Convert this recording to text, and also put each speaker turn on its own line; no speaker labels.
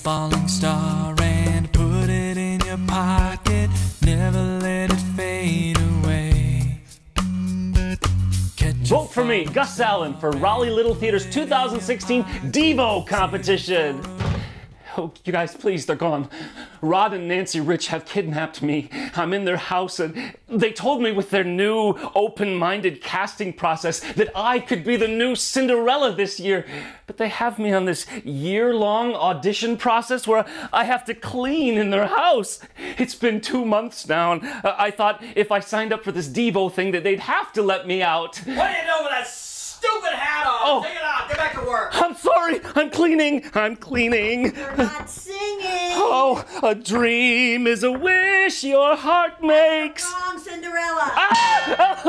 falling star and put it in your pocket. Never let it fade away.
Vote for me, Gus Allen, for Raleigh Little Theater's 2016 Devo competition. Oh, you guys, please, they're gone. Rod and Nancy Rich have kidnapped me. I'm in their house, and they told me with their new open-minded casting process that I could be the new Cinderella this year. But they have me on this year-long audition process where I have to clean in their house. It's been 2 months now, and I thought if I signed up for this Devo thing that they'd have to let me out.
What are you doing with that stupid hat on?
Oh.
Take it off. Get back to work.
I'm sorry. I'm cleaning.
You're not singing.
Oh, a dream is a wish your heart makes.
Wrong, Cinderella.
Ah!